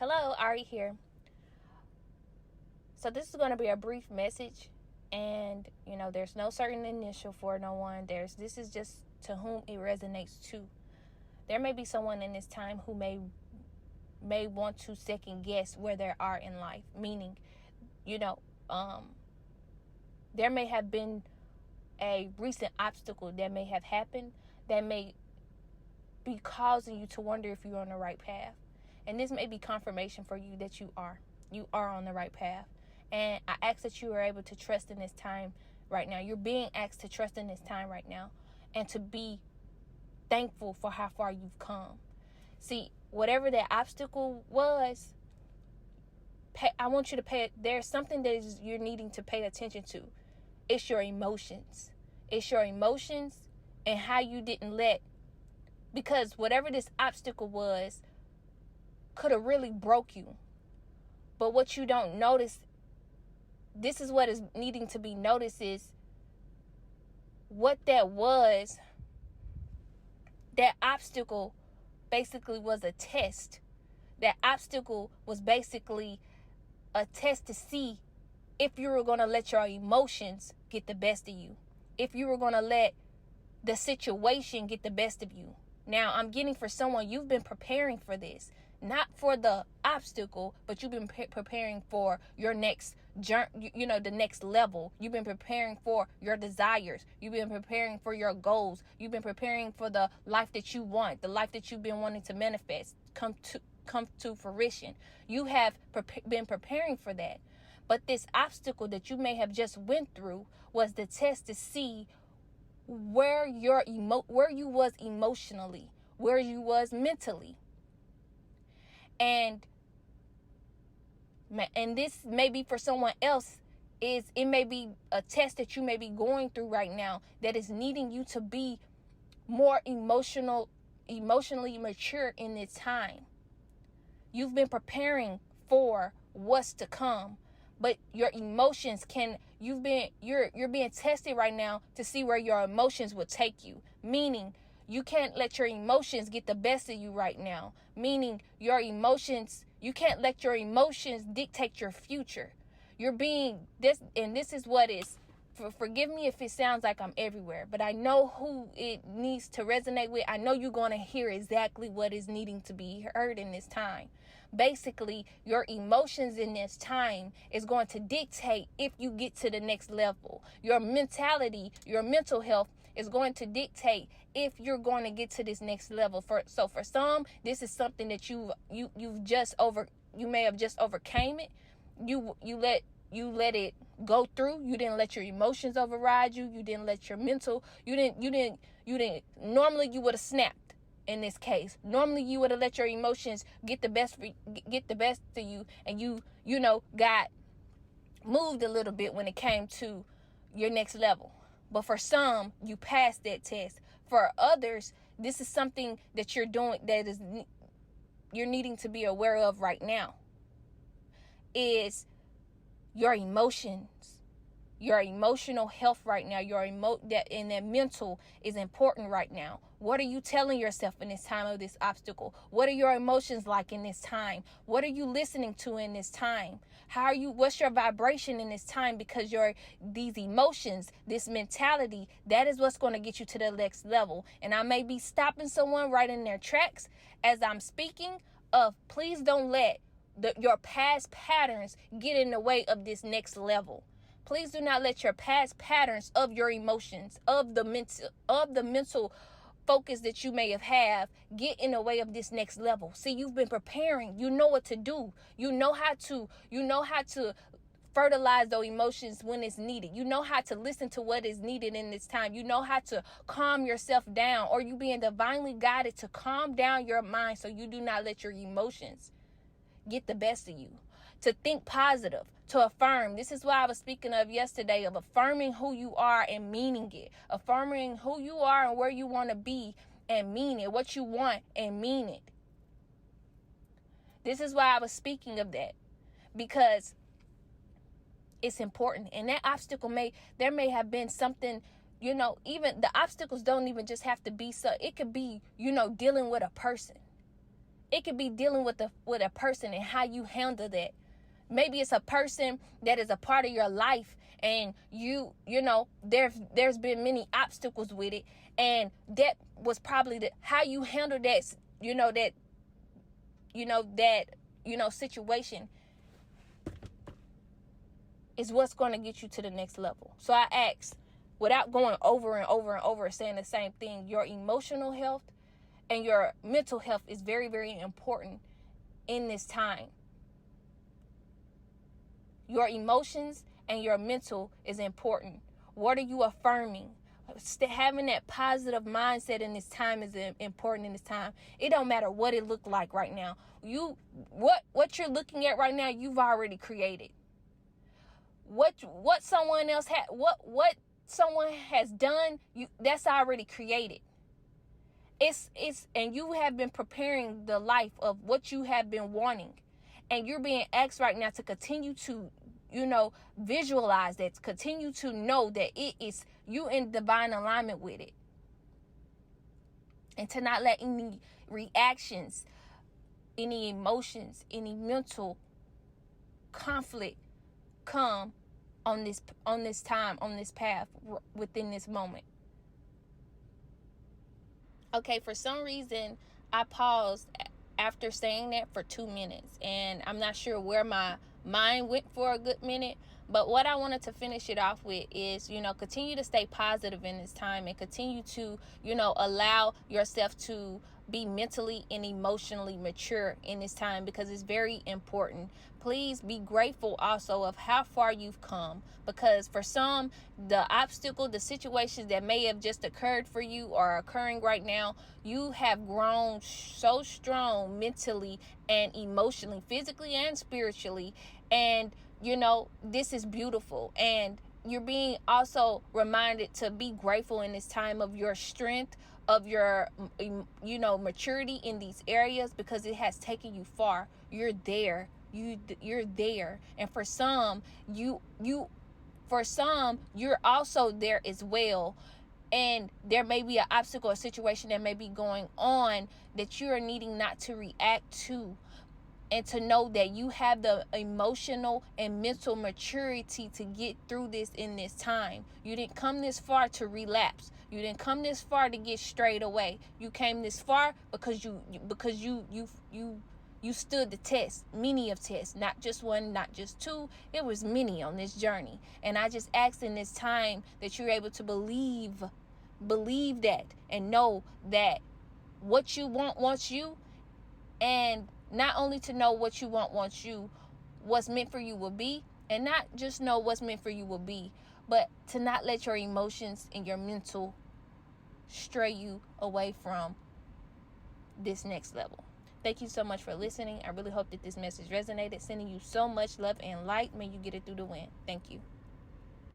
Hello, Ari here. So this is going to be a brief message, and there's no certain initial for no one. This is just to whom it resonates to. There may be someone in this time who may want to second guess where they are in life, meaning, there may have been a recent obstacle that may have happened that may be causing you to wonder if you're on the right path. And this may be confirmation for you that you are on the right path. And I ask that you are able to trust in this time right now. You're being asked to trust in this time right now and to be thankful for how far you've come. See, whatever that obstacle was, I want you to there's something that you're needing to pay attention to. It's your emotions. It's your emotions and how you didn't because whatever this obstacle was could have really broke you. But what you don't notice, this is what is needing to be noticed, is what that was. That obstacle basically was a test. That obstacle was basically a test to see if you were going to let your emotions get the best of you. If you were going to let the situation get the best of you. Now, I'm getting for someone, you've been preparing for this. Not for the obstacle, but you've been preparing for your next journey, the next level. You've been preparing for your desires. You've been preparing for your goals. You've been preparing for the life that you want, the life that you've been wanting to manifest, come to fruition. You have been preparing for that. But this obstacle that you may have just went through was the test to see where you was emotionally, where you was mentally. And this may be for someone else, it may be a test that you may be going through right now that is needing you to be more emotionally mature in this time. You've been preparing for what's to come, but your emotions you're being tested right now to see where your emotions will take you. Meaning, you can't let your emotions get the best of you right now. Meaning, you can't let your emotions dictate your future. You're being this, and this is what is. Forgive me if it sounds like I'm everywhere, but I know who it needs to resonate with. I know you're going to hear exactly what is needing to be heard in this time. Basically, your emotions in this time is going to dictate if you get to the next level. Your mentality, your mental health is going to dictate if you're going to get to this next level. For some, this is something that you may have just overcame it. You let it go through. You didn't let your emotions override you. You didn't let your mental, you didn't, normally you would have snapped in this case. Normally you would have let your emotions get the best to you. And you got moved a little bit when it came to your next level. But for some, you passed that test. For others, this is something that you're doing you're needing to be aware of right now. Is your emotions, your emotional health right now, that mental is important right now. What are you telling yourself in this time of this obstacle? What are your emotions like in this time? What are you listening to in this time? What's your vibration in this time? Because these emotions, this mentality, that is what's going to get you to the next level. And I may be stopping someone right in their tracks as I'm speaking please don't let your past patterns get in the way of this next level. Please do not let your past patterns of your emotions, of the mental focus that you may have get in the way of this next level. See, you've been preparing. You know what to do. You know how to fertilize those emotions when it's needed. You know how to listen to what is needed in this time. You know how to calm yourself down, or you being divinely guided to calm down your mind so you do not let your emotions get the best of you. To think positive, to affirm. This is what I was speaking of yesterday, of affirming who you are and meaning it. Affirming who you are and where you want to be and mean it. What you want and mean it. This is why I was speaking of that. Because it's important. And that obstacle there may have been something, even the obstacles don't even just have to be it could be, dealing with a person. It could be dealing with a person and how you handle that. Maybe it's a person that is a part of your life, and you know, there's been many obstacles with it, and that was probably how you handle that, situation is what's going to get you to the next level. So I ask, without going over and over and over saying the same thing, your emotional health and your mental health is very, very important in this time. Your emotions and your mental is important. What are you affirming? Having that positive mindset in this time is important in this time. It don't matter what it look like right now. What you're looking at right now, you've already created. What someone else had, what someone has done, that's already created. It's and you have been preparing the life of what you have been wanting, and you're being asked right now to continue to visualize that, continue to know that it is you in divine alignment with it, and to not let any reactions, any emotions, any mental conflict come on this time, on this path, within this moment. Okay, for some reason I paused after saying that for 2 minutes, and I'm not sure where my mind went for a good minute. But what I wanted to finish it off with is, continue to stay positive in this time, and continue to, allow yourself to be mentally and emotionally mature in this time, because it's very important. Please be grateful also of how far you've come, because for some, the situations that may have just occurred for you or are occurring right now, you have grown so strong mentally and emotionally, physically and spiritually. And this is beautiful, and you're being also reminded to be grateful in this time of your strength, of your maturity in these areas, because it has taken you far. You're there. You're there. And for some, you're also there as well. And there may be an obstacle or situation that may be going on that you are needing not to react to, and to know that you have the emotional and mental maturity to get through this in this time. You didn't come this far to relapse. You didn't come this far to get straight away. You came this far because you stood the test, many of tests, not just one, not just two. It was many on this journey. And I just ask in this time that you're able to believe that, and know that what you want wants you, and not only to know what you want wants you, what's meant for you will be, and not just know what's meant for you will be, but to not let your emotions and your mental stray you away from this next level. Thank you so much for listening. I really hope that this message resonated. Sending you so much love and light. May you get it through the wind. Thank you.